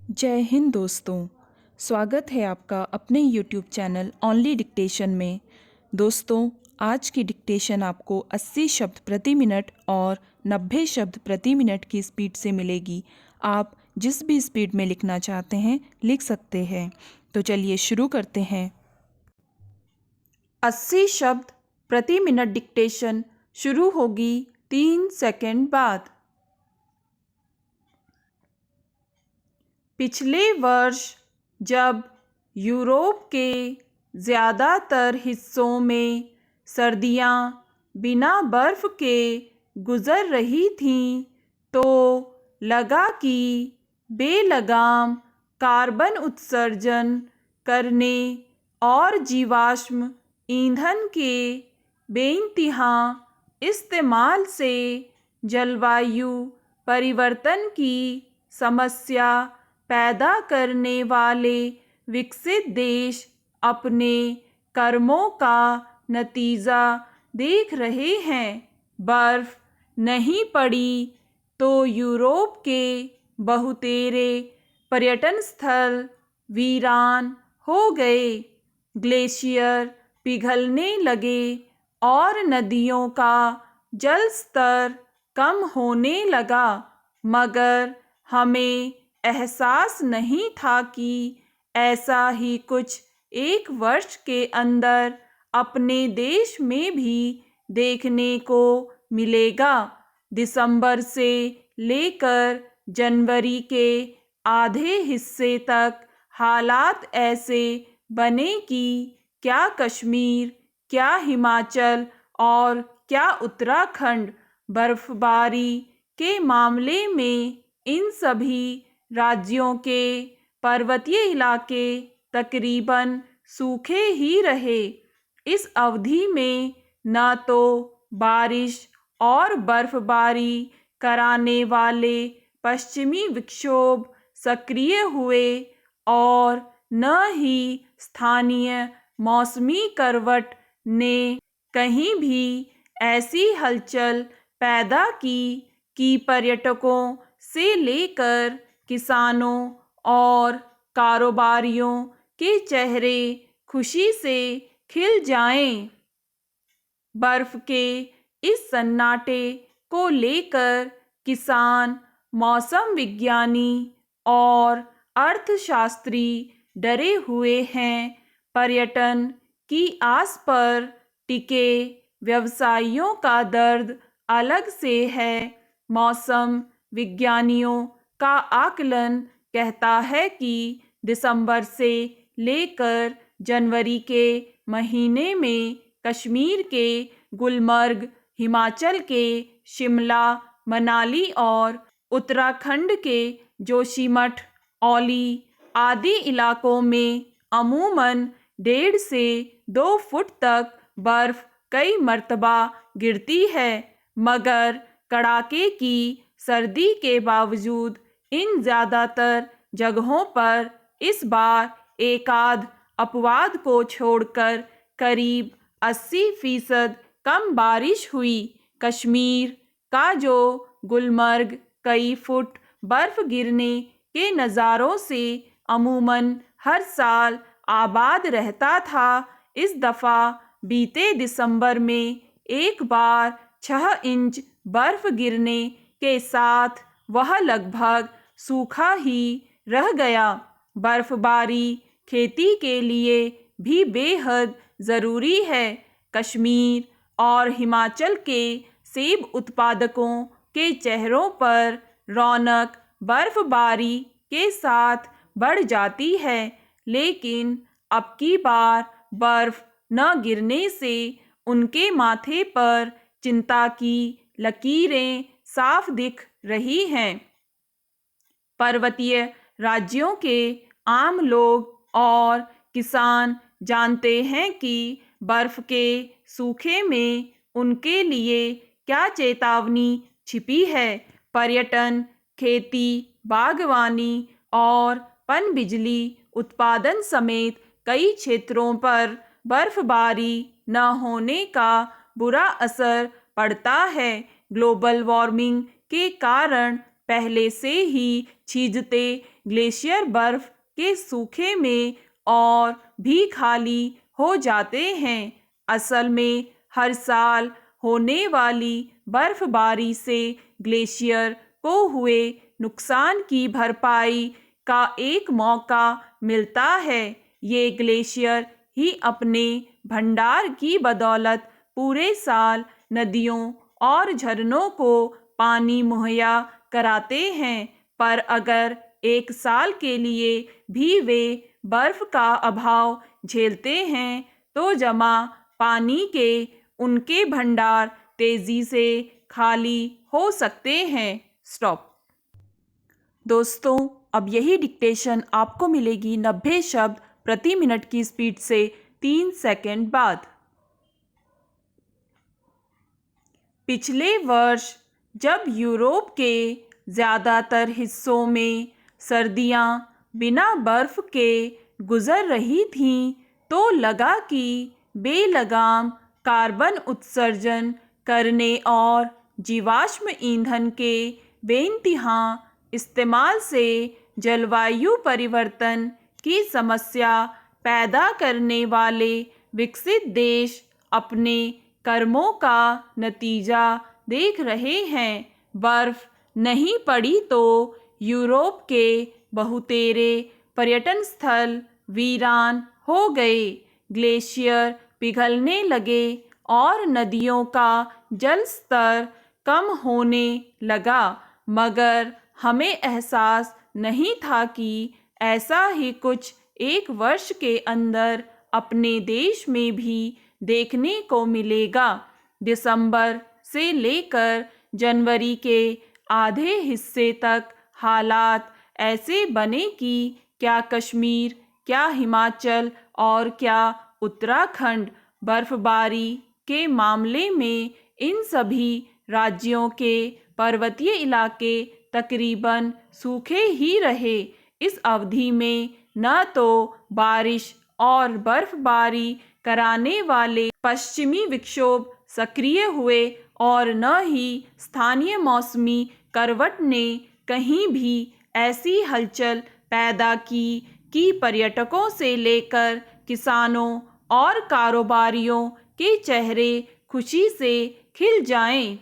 जय हिंद दोस्तों। स्वागत है आपका अपने YouTube चैनल ओनली डिक्टेशन में। दोस्तों, आज की डिक्टेशन आपको 80 शब्द प्रति मिनट और 90 शब्द प्रति मिनट की स्पीड से मिलेगी। आप जिस भी स्पीड में लिखना चाहते हैं लिख सकते हैं। तो चलिए शुरू करते हैं। 80 शब्द प्रति मिनट डिक्टेशन शुरू होगी 3 सेकंड बाद। पिछले वर्ष जब यूरोप के ज़्यादातर हिस्सों में सर्दियां बिना बर्फ़ के गुज़र रही थीं, तो लगा कि बेलगाम कार्बन उत्सर्जन करने और जीवाश्म ईंधन के बेइंतहा इस्तेमाल से जलवायु परिवर्तन की समस्या पैदा करने वाले विकसित देश अपने कर्मों का नतीजा देख रहे हैं। बर्फ नहीं पड़ी तो यूरोप के बहुतेरे पर्यटन स्थल वीरान हो गए। ग्लेशियर पिघलने लगे और नदियों का जल स्तर कम होने लगा, मगर हमें एहसास नहीं था कि ऐसा ही कुछ एक वर्ष के अंदर अपने देश में भी देखने को मिलेगा। दिसंबर से लेकर जनवरी के आधे हिस्से तक हालात ऐसे बने कि क्या कश्मीर, क्या हिमाचल और क्या उत्तराखंड बर्फबारी के मामले में इन सभी राज्यों के पर्वतीय इलाके तकरीबन सूखे ही रहे। इस अवधि में न तो बारिश और बर्फबारी कराने वाले पश्चिमी विक्षोभ सक्रिय हुए और न ही स्थानीय मौसमी करवट ने कहीं भी ऐसी हलचल पैदा की कि पर्यटकों से लेकर किसानों और कारोबारियों के चेहरे खुशी से खिल जाएं। बर्फ के इस सन्नाटे को लेकर किसान, मौसम विज्ञानी और अर्थशास्त्री डरे हुए हैं। पर्यटन की आस पर टिके व्यवसायियों का दर्द अलग से है। मौसम विज्ञानियों का आकलन कहता है कि दिसंबर से लेकर जनवरी के महीने में कश्मीर के गुलमर्ग, हिमाचल के शिमला, मनाली और उत्तराखंड के जोशीमठ, औली आदि इलाकों में अमूमन 1.5 से 2 फुट तक बर्फ कई मर्तबा गिरती है, मगर कड़ाके की सर्दी के बावजूद इन ज़्यादातर जगहों पर इस बार एकाध अपवाद को छोड़कर करीब 80% कम बारिश हुई। कश्मीर का जो गुलमर्ग कई फुट बर्फ गिरने के नज़ारों से अमूमन हर साल आबाद रहता था, इस दफ़ा बीते दिसंबर में एक बार 6 इंच बर्फ गिरने के साथ वह लगभग सूखा ही रह गया। बर्फबारी खेती के लिए भी बेहद ज़रूरी है। कश्मीर और हिमाचल के सेब उत्पादकों के चेहरों पर रौनक बर्फबारी के साथ बढ़ जाती है, लेकिन अब की बार बर्फ न गिरने से उनके माथे पर चिंता की लकीरें साफ दिख रही हैं। पर्वतीय राज्यों के आम लोग और किसान जानते हैं कि बर्फ के सूखे में उनके लिए क्या चेतावनी छिपी है। पर्यटन, खेती, बागवानी और पनबिजली उत्पादन समेत कई क्षेत्रों पर बर्फबारी न होने का बुरा असर पड़ता है। ग्लोबल वार्मिंग के कारण पहले से ही छिजते ग्लेशियर बर्फ के सूखे में और भी खाली हो जाते हैं। असल में हर साल होने वाली बर्फबारी से ग्लेशियर को हुए नुकसान की भरपाई का एक मौका मिलता है। ये ग्लेशियर ही अपने भंडार की बदौलत पूरे साल नदियों और झरनों को पानी मुहैया कराते हैं, पर अगर एक साल के लिए भी वे बर्फ का अभाव झेलते हैं तो जमा पानी के उनके भंडार तेजी से खाली हो सकते हैं। स्टॉप। दोस्तों, अब यही डिक्टेशन आपको मिलेगी 90 शब्द प्रति मिनट की स्पीड से 3 सेकंड बाद। पिछले वर्ष जब यूरोप के ज़्यादातर हिस्सों में सर्दियां बिना बर्फ के गुजर रही थीं, तो लगा कि बेलगाम कार्बन उत्सर्जन करने और जीवाश्म ईंधन के बेइंतहा इस्तेमाल से जलवायु परिवर्तन की समस्या पैदा करने वाले विकसित देश अपने कर्मों का नतीजा देख रहे हैं। बर्फ नहीं पड़ी तो यूरोप के बहुतेरे पर्यटन स्थल वीरान हो गए, ग्लेशियर पिघलने लगे और नदियों का जल स्तर कम होने लगा, मगर हमें एहसास नहीं था कि ऐसा ही कुछ एक वर्ष के अंदर अपने देश में भी देखने को मिलेगा। दिसंबर से लेकर जनवरी के आधे हिस्से तक हालात ऐसे बने कि क्या कश्मीर, क्या हिमाचल और क्या उत्तराखंड बर्फबारी के मामले में इन सभी राज्यों के पर्वतीय इलाके तकरीबन सूखे ही रहे। इस अवधि में न तो बारिश और बर्फबारी कराने वाले पश्चिमी विक्षोभ सक्रिय हुए और न ही स्थानीय मौसमी करवट ने कहीं भी ऐसी हलचल पैदा की कि पर्यटकों से लेकर किसानों और कारोबारियों के चेहरे खुशी से खिल जाएं।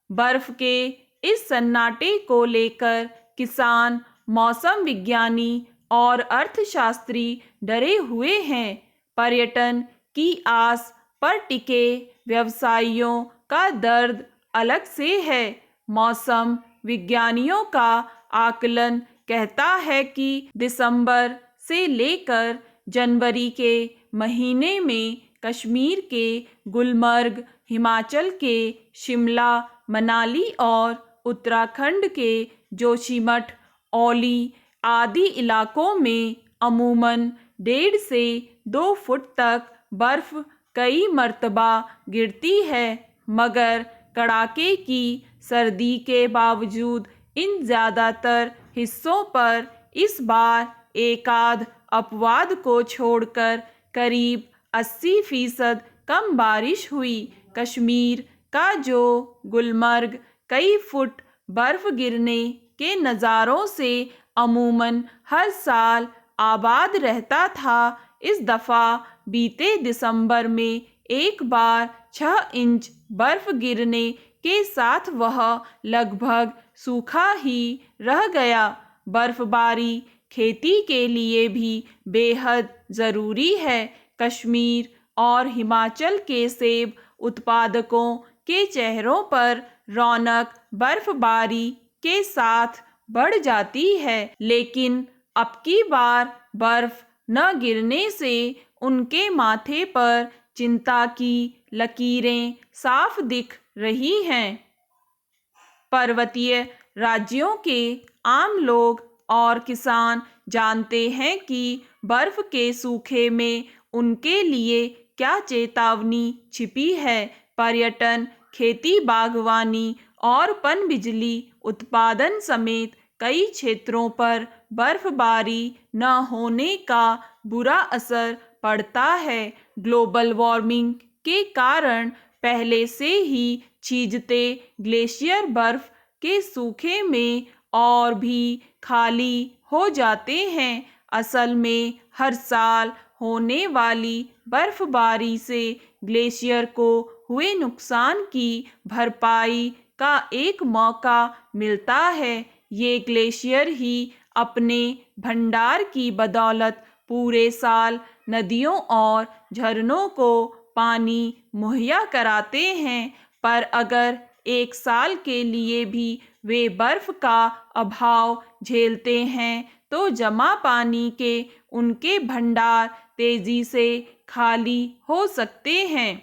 बर्फ के इस सन्नाटे को लेकर किसान, मौसम विज्ञानी और अर्थशास्त्री डरे हुए हैं। पर्यटन की आस पर टिके व्यवसायियों का दर्द अलग से है। मौसम विज्ञानियों का आकलन कहता है कि दिसंबर से लेकर जनवरी के महीने में कश्मीर के गुलमर्ग, हिमाचल के शिमला, मनाली और उत्तराखंड के जोशीमठ, औली आदि इलाकों में अमूमन 1.5 से 2 फुट तक बर्फ कई मर्तबा गिरती है, मगर कड़ाके की सर्दी के बावजूद इन ज़्यादातर हिस्सों पर इस बार एकाध अपवाद को छोड़कर करीब 80% कम बारिश हुई। कश्मीर का जो गुलमर्ग कई फुट बर्फ गिरने के नज़ारों से अमूमन हर साल आबाद रहता था, इस दफ़ा बीते दिसंबर में एक बार 6 इंच बर्फ गिरने के साथ वह लगभग सूखा ही रह गया। बर्फबारी खेती के लिए भी बेहद ज़रूरी है। कश्मीर और हिमाचल के सेब उत्पादकों के चेहरों पर रौनक बर्फबारी के साथ बढ़ जाती है, लेकिन अब की बार बर्फ न गिरने से उनके माथे पर चिंता की लकीरें साफ दिख रही हैं। पर्वतीय राज्यों के आम लोग और किसान जानते हैं कि बर्फ के सूखे में उनके लिए क्या चेतावनी छिपी है। पर्यटन, खेती, बागवानी और पनबिजली उत्पादन समेत कई क्षेत्रों पर बर्फबारी न होने का बुरा असर पड़ता है। ग्लोबल वार्मिंग के कारण पहले से ही छिजते ग्लेशियर बर्फ के सूखे में और भी खाली हो जाते हैं। असल में हर साल होने वाली बर्फबारी से ग्लेशियर को हुए नुकसान की भरपाई का एक मौका मिलता है। ये ग्लेशियर ही अपने भंडार की बदौलत पूरे साल नदियों और झरनों को पानी मुहैया कराते हैं। पर अगर एक साल के लिए भी वे बर्फ का अभाव झेलते हैं तो जमा पानी के उनके भंडार तेजी से खाली हो सकते हैं।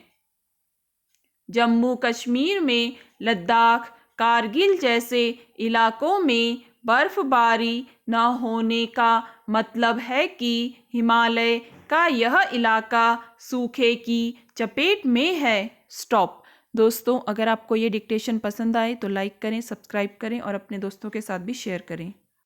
जम्मू कश्मीर में, लद्दाख, कारगिल जैसे इलाकों में बर्फबारी न होने का मतलब है कि हिमालय का यह इलाका सूखे की चपेट में है। स्टॉप। दोस्तों, अगर आपको ये डिक्टेशन पसंद आए तो लाइक करें, सब्सक्राइब करें और अपने दोस्तों के साथ भी शेयर करें।